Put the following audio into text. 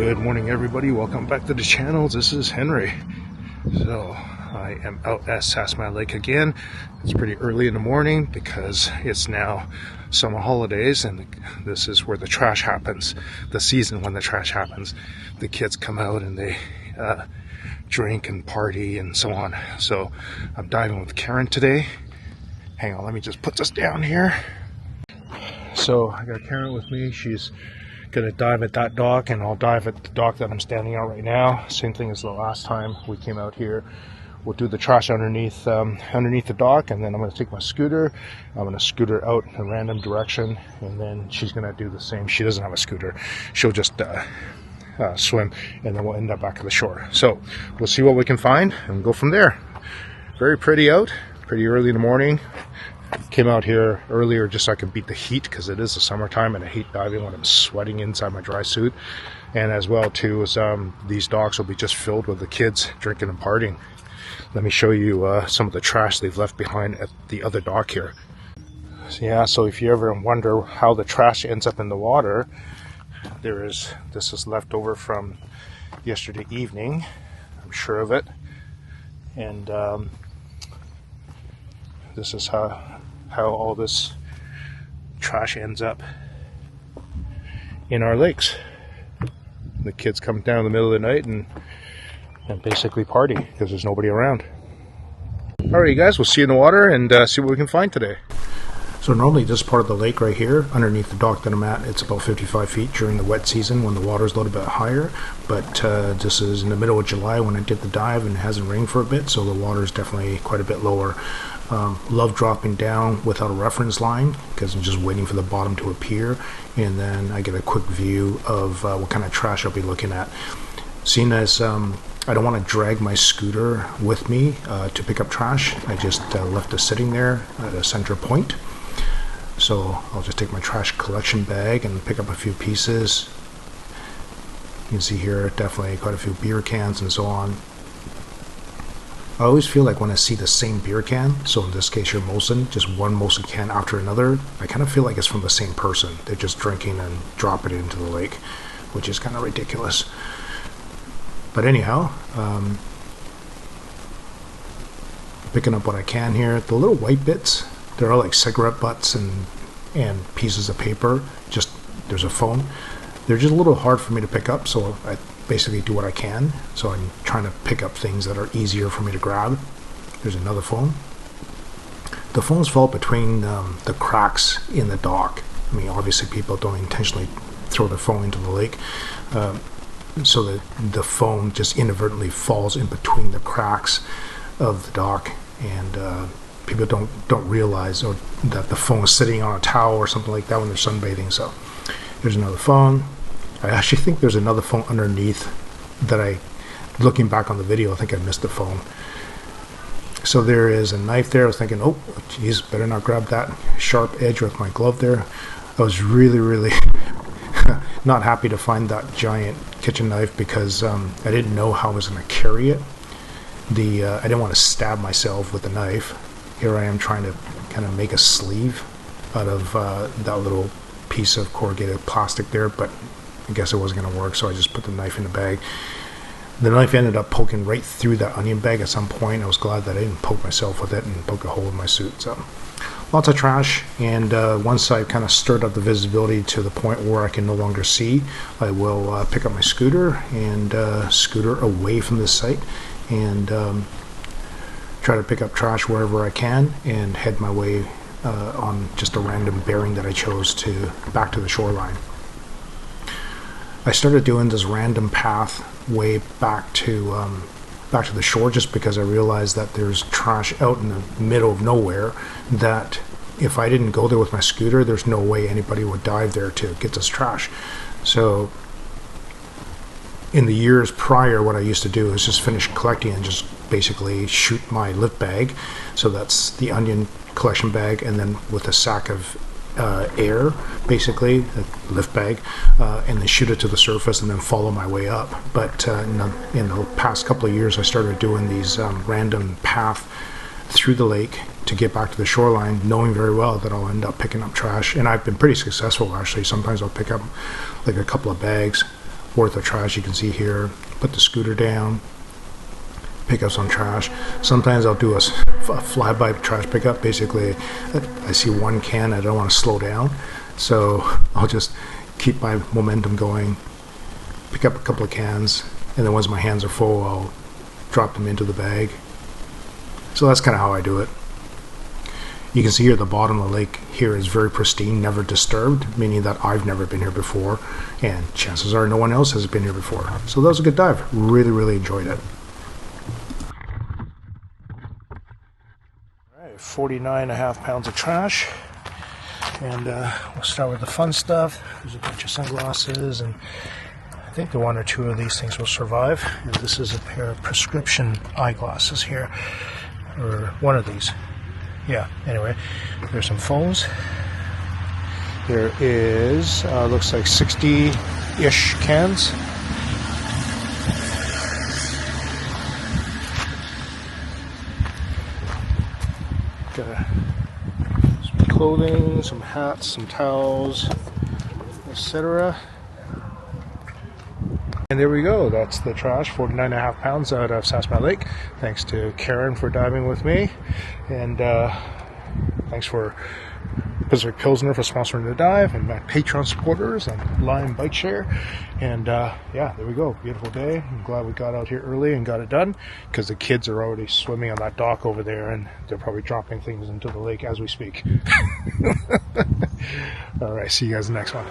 Good morning, everybody. Welcome back to the channel. This is Henry. So I am out at Sasamat Lake again. It's pretty early in the morning because it's now summer holidays, and this is where the trash happens. The season when the trash happens. The kids come out and they drink and party and so on. So I'm diving with Karen today. Hang on, let me just put this down here. So I got Karen with me. She's gonna dive at that dock, and I'll dive at the dock that I'm standing on right now. Same thing as the last time we came out here. We'll do the trash underneath the dock, and then I'm gonna take my scooter. I'm gonna scooter out in a random direction, and then she's gonna do the same. She doesn't have a scooter. She'll just swim, and then we'll end up back at the shore. So we'll see what we can find and go from there. Very pretty out, pretty early in the morning. Came out here earlier just so I could beat the heat, because it is the summertime and I hate diving when I'm sweating inside my dry suit. And as well too is these docks will be just filled with the kids drinking and partying. Let me show you some of the trash they've left behind at the other dock here. So if you ever wonder how the trash ends up in the water, this is left over from yesterday evening, I'm sure of it. And this is how all this trash ends up in our lakes. The kids come down in the middle of the night and basically party because there's nobody around. Alright, you guys, we'll see you in the water and see what we can find today. So normally this part of the lake right here, underneath the dock that I'm at, it's about 55 feet during the wet season when the water's a little bit higher. But this is in the middle of July when I did the dive, and it hasn't rained for a bit, so the water is definitely quite a bit lower. Love dropping down without a reference line because I'm just waiting for the bottom to appear, and then I get a quick view of what kind of trash I'll be looking at. Seeing as I don't want to drag my scooter with me to pick up trash, I just left it sitting there at a center point. So I'll just take my trash collection bag and pick up a few pieces. You can see here definitely quite a few beer cans and so on. I always feel like when I see the same beer can, so in this case your Molson, just one Molson can after another, I kind of feel like it's from the same person. They're just drinking and dropping it into the lake, which is kind of ridiculous. But anyhow, picking up what I can here. The little white bits, they're all like cigarette butts and pieces of paper. Just there's a phone. They're just a little hard for me to pick up, so I basically do what I can. So I'm trying to pick up things that are easier for me to grab. There's another phone. The phones fall between the cracks in the dock. I mean, obviously people don't intentionally throw their phone into the lake, so that the phone just inadvertently falls in between the cracks of the dock, and people don't realize that the phone is sitting on a towel or something like that when they're sunbathing. So there's another phone. I actually think there's another phone underneath that looking back on the video, I think I missed the phone. So there is a knife there. I was thinking, oh geez, better not grab that sharp edge with my glove there. I was really not happy to find that giant kitchen knife because I didn't know how I was going to carry it. I didn't want to stab myself with the knife. Here I am trying to kind of make a sleeve out of that little piece of corrugated plastic there, but I guess it wasn't going to work, so I just put the knife in the bag. The knife ended up poking right through that onion bag at some point. I was glad that I didn't poke myself with it and poke a hole in my suit. So lots of trash, and once I kind of stirred up the visibility to the point where I can no longer see, I will pick up my scooter and scooter away from this site and try to pick up trash wherever I can and head my way on just a random bearing that I chose to back to the shoreline. I started doing this random path way back to the shore just because I realized that there's trash out in the middle of nowhere that if I didn't go there with my scooter, there's no way anybody would dive there to get this trash. So in the years prior, what I used to do is just finish collecting and just basically shoot my lift bag. So that's the onion collection bag, and then with a sack of air, basically a lift bag, and then shoot it to the surface and then follow my way up. But in the past couple of years I started doing these random path through the lake to get back to the shoreline, knowing very well that I'll end up picking up trash. And I've been pretty successful, actually. Sometimes I'll pick up like a couple of bags. worth of trash you can see here. Put the scooter down, pick up some trash. Sometimes I'll do a flyby trash pickup. Basically, I see one can, I don't want to slow down, so I'll just keep my momentum going, pick up a couple of cans, and then once my hands are full, I'll drop them into the bag. So that's kind of how I do it. You can see here at the bottom of the lake here is very pristine, never disturbed, meaning that I've never been here before, and chances are no one else has been here before. So that was a good dive. Really, really enjoyed it. All right, 49.5 pounds of trash. And we'll start with the fun stuff. There's a bunch of sunglasses, and I think the one or two of these things will survive. And this is a pair of prescription eyeglasses here, or one of these. Yeah, anyway, there's some phones. There is, looks like 60-ish cans. Got some clothing, some hats, some towels, etc. And there we go. That's the trash, 49.5 pounds out of Sasamat Lake. Thanks to Karen for diving with me. And thanks for Pacific Pilsner for sponsoring the dive, and my Patreon supporters and Lime Bike Share. And yeah, there we go. Beautiful day. I'm glad we got out here early and got it done, because the kids are already swimming on that dock over there, and they're probably dropping things into the lake as we speak. All right, see you guys in the next one.